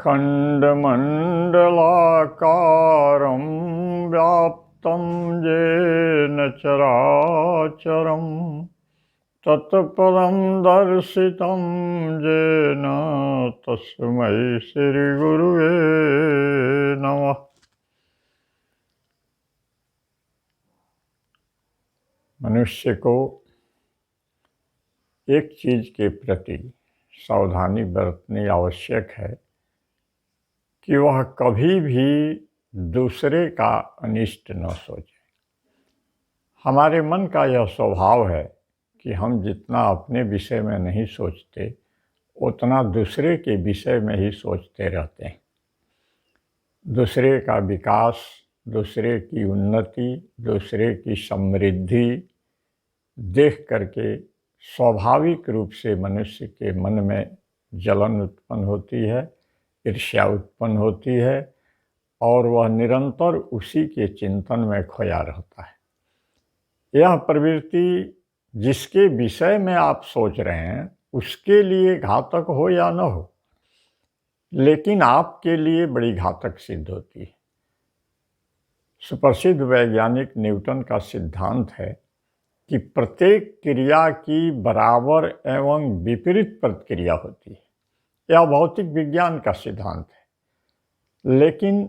खण्डमण्डलाकारं व्याप्तं येन चराचरं तत्पदं दर्शितं येन तस्मै श्रीगुरुवे नमः। मनुष्य को एक चीज़ के प्रति सावधानी बरतनी आवश्यक है कि वह कभी भी दूसरे का अनिष्ट न सोचे। हमारे मन का यह स्वभाव है कि हम जितना अपने विषय में नहीं सोचते उतना दूसरे के विषय में ही सोचते रहते हैं। दूसरे का विकास, दूसरे की उन्नति, दूसरे की समृद्धि देख करके स्वाभाविक रूप से मनुष्य के मन में जलन उत्पन्न होती है, ईर्ष्या उत्पन्न होती है और वह निरंतर उसी के चिंतन में खोया रहता है। यह प्रवृत्ति जिसके विषय में आप सोच रहे हैं उसके लिए घातक हो या न हो, लेकिन आपके लिए बड़ी घातक सिद्ध होती है। सुप्रसिद्ध वैज्ञानिक न्यूटन का सिद्धांत है कि प्रत्येक क्रिया की बराबर एवं विपरीत प्रतिक्रिया होती है। यह भौतिक विज्ञान का सिद्धांत है, लेकिन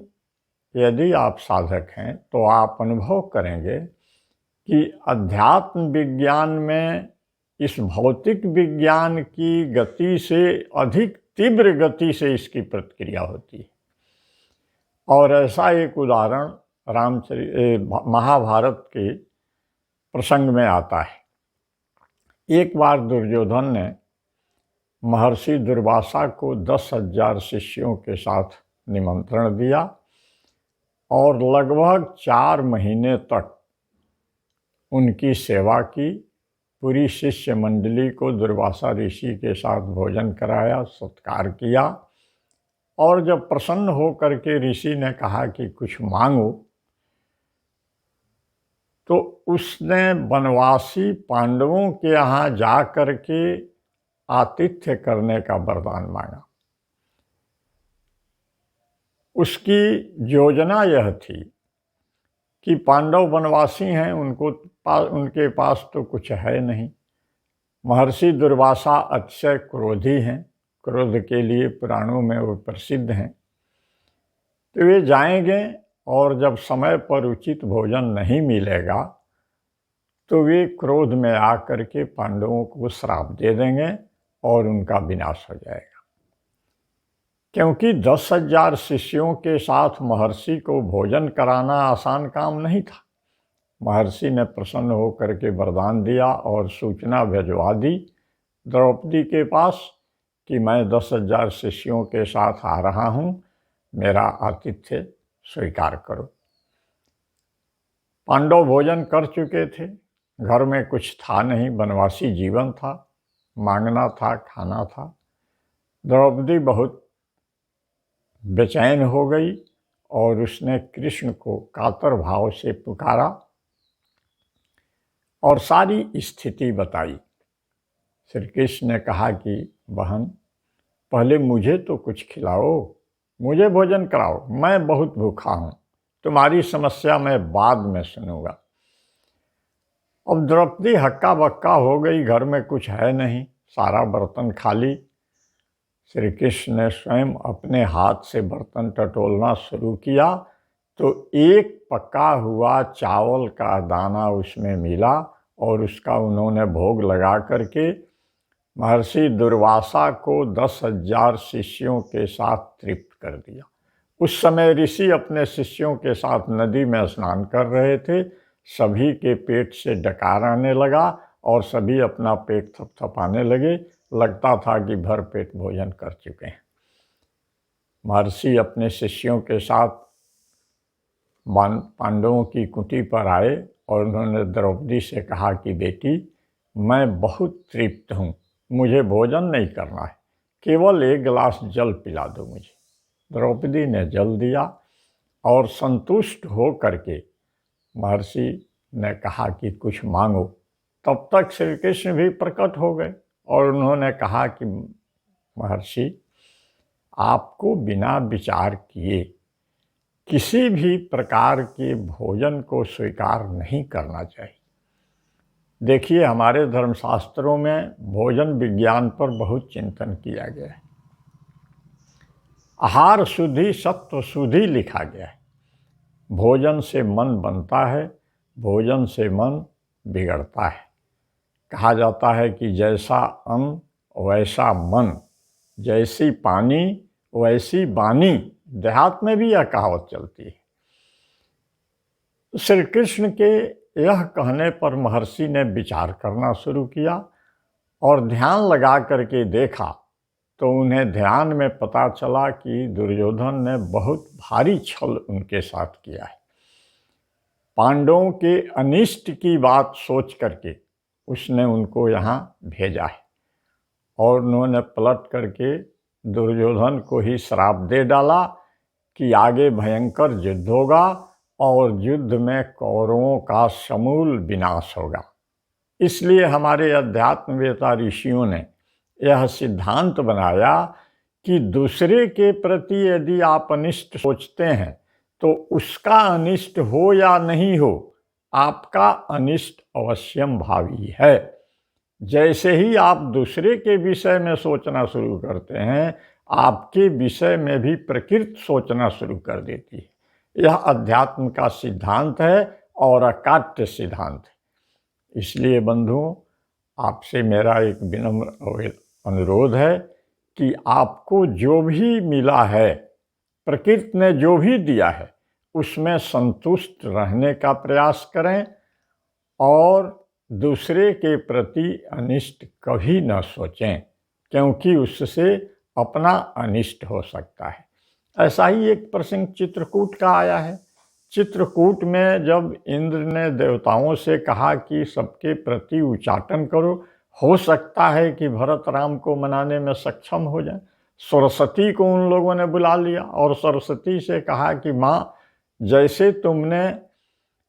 यदि आप साधक हैं तो आप अनुभव करेंगे कि अध्यात्म विज्ञान में इस भौतिक विज्ञान की गति से अधिक तीव्र गति से इसकी प्रतिक्रिया होती है। और ऐसा एक उदाहरण महाभारत के प्रसंग में आता है। एक बार दुर्योधन ने महर्षि दुर्वासा को 10,000 शिष्यों के साथ निमंत्रण दिया और लगभग 4 महीने तक उनकी सेवा की। पूरी शिष्य मंडली को दुर्वासा ऋषि के साथ भोजन कराया, सत्कार किया और जब प्रसन्न होकर के ऋषि ने कहा कि कुछ मांगो, तो उसने वनवासी पांडवों के यहाँ जा कर के आतिथ्य करने का वरदान मांगा। उसकी योजना यह थी कि पांडव वनवासी हैं, उनके पास तो कुछ है नहीं। महर्षि दुर्वासा अतिशय क्रोधी हैं, क्रोध के लिए पुराणों में वो प्रसिद्ध हैं। तो वे जाएंगे और जब समय पर उचित भोजन नहीं मिलेगा तो वे क्रोध में आकर के पांडवों को श्राप दे देंगे और उनका विनाश हो जाएगा। क्योंकि 10,000 शिष्यों के साथ महर्षि को भोजन कराना आसान काम नहीं था। महर्षि ने प्रसन्न होकर के वरदान दिया और सूचना भिजवा दी द्रौपदी के पास कि मैं 10,000 शिष्यों के साथ आ रहा हूँ, मेरा आतिथ्य स्वीकार करो। पांडव भोजन कर चुके थे, घर में कुछ था नहीं, वनवासी जीवन था, मांगना था, खाना था। द्रौपदी बहुत बेचैन हो गई और उसने कृष्ण को कातर भाव से पुकारा और सारी स्थिति बताई। श्री कृष्ण ने कहा कि बहन, पहले मुझे तो कुछ खिलाओ, मुझे भोजन कराओ, मैं बहुत भूखा हूँ, तुम्हारी समस्या मैं बाद में सुनूंगा। अब द्रौपदी हक्का बक्का हो गई, घर में कुछ है नहीं, सारा बर्तन खाली। श्री कृष्ण ने स्वयं अपने हाथ से बर्तन टटोलना शुरू किया तो एक पका हुआ चावल का दाना उसमें मिला और उसका उन्होंने भोग लगा करके महर्षि दुर्वासा को 10,000 शिष्यों के साथ तृप्त कर दिया। उस समय ऋषि अपने शिष्यों के साथ नदी में स्नान कर रहे थे। सभी के पेट से डकार आने लगा और सभी अपना पेट थपथपाने लगे। लगता था कि भर पेट भोजन कर चुके हैं। महर्षि अपने शिष्यों के साथ पांडवों की कुटी पर आए और उन्होंने द्रौपदी से कहा कि बेटी, मैं बहुत तृप्त हूँ, मुझे भोजन नहीं करना है, केवल 1 गिलास जल पिला दो मुझे। द्रौपदी ने जल दिया और संतुष्ट हो करके महर्षि ने कहा कि कुछ मांगो। तब तक श्री कृष्ण भी प्रकट हो गए और उन्होंने कहा कि महर्षि, आपको बिना विचार किए किसी भी प्रकार के भोजन को स्वीकार नहीं करना चाहिए। देखिए, हमारे धर्मशास्त्रों में भोजन विज्ञान पर बहुत चिंतन किया गया है। आहार शुद्धि सत्व शुद्धि लिखा गया है। भोजन से मन बनता है, भोजन से मन बिगड़ता है। कहा जाता है कि जैसा अन्न वैसा मन, जैसी पानी वैसी वाणी। देहात में भी यह कहावत चलती है। श्री कृष्ण के यह कहने पर महर्षि ने विचार करना शुरू किया और ध्यान लगा करके देखा तो उन्हें ध्यान में पता चला कि दुर्योधन ने बहुत भारी छल उनके साथ किया है। पांडवों के अनिष्ट की बात सोच करके उसने उनको यहाँ भेजा है और उन्होंने पलट करके दुर्योधन को ही श्राप दे डाला कि आगे भयंकर युद्ध होगा और युद्ध में कौरवों का समूल विनाश होगा। इसलिए हमारे अध्यात्मवेता ऋषियों ने यह सिद्धांत बनाया कि दूसरे के प्रति यदि आप अनिष्ट सोचते हैं तो उसका अनिष्ट हो या नहीं हो, आपका अनिष्ट अवश्यम भावी है। जैसे ही आप दूसरे के विषय में सोचना शुरू करते हैं, आपके विषय में भी प्रकृति सोचना शुरू कर देती है। यह अध्यात्म का सिद्धांत है और अकाट्य सिद्धांत है। इसलिए बंधुओं, आपसे मेरा एक विनम्र अनुरोध है कि आपको जो भी मिला है, प्रकृति ने जो भी दिया है, उसमें संतुष्ट रहने का प्रयास करें और दूसरे के प्रति अनिष्ट कभी न सोचें, क्योंकि उससे अपना अनिष्ट हो सकता है। ऐसा ही एक प्रसंग चित्रकूट का आया है। चित्रकूट में जब इंद्र ने देवताओं से कहा कि सबके प्रति उच्चाटन करो, हो सकता है कि भरत राम को मनाने में सक्षम हो जाए। सरस्वती को उन लोगों ने बुला लिया और सरस्वती से कहा कि माँ, जैसे तुमने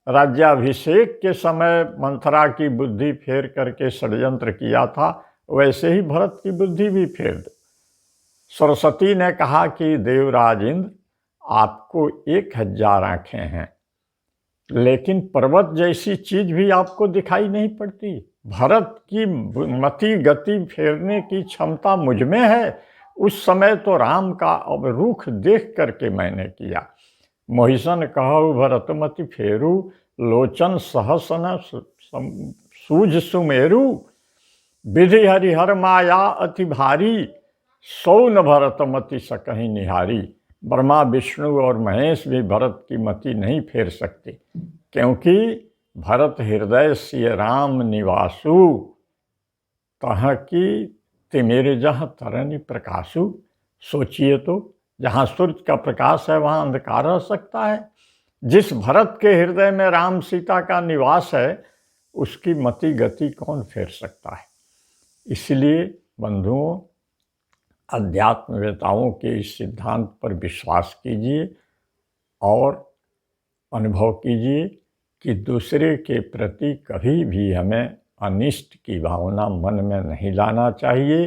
राज्याभिषेक के समय मंथरा की बुद्धि फेर करके षड्यंत्र किया था, वैसे ही भरत की बुद्धि भी फेर दो। सरस्वती ने कहा कि देवराज इंद्र, आपको 1000 आँखें हैं, लेकिन पर्वत जैसी चीज भी आपको दिखाई नहीं पड़ती। भरत की मति गति फेरने की क्षमता मुझ में है। उस समय तो राम का अब रुख देख करके मैंने किया। मोहिसन कहु भरत मति फेरू, लोचन सहसन सूझ सुमेरु, विधि हरिहर माया अति भारी, सौन भरत मति सकहीं निहारी। ब्रह्मा विष्णु और महेश भी भरत की मति नहीं फेर सकते, क्योंकि भरत हृदय सिय राम निवासु, तह की तिमिर जहाँ तरनि प्रकाशु। सोचिए तो, जहाँ सूर्य का प्रकाश है वहाँ अंधकार रह सकता है। जिस भरत के हृदय में राम सीता का निवास है, उसकी मति गति कौन फेर सकता है। इसलिए बंधुओं, अध्यात्मवेताओं के इस सिद्धांत पर विश्वास कीजिए और अनुभव कीजिए कि दूसरे के प्रति कभी भी हमें अनिष्ट की भावना मन में नहीं लाना चाहिए,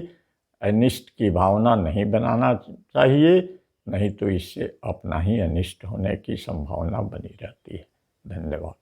अनिष्ट की भावना नहीं बनाना चाहिए, नहीं तो इससे अपना ही अनिष्ट होने की संभावना बनी रहती है। धन्यवाद।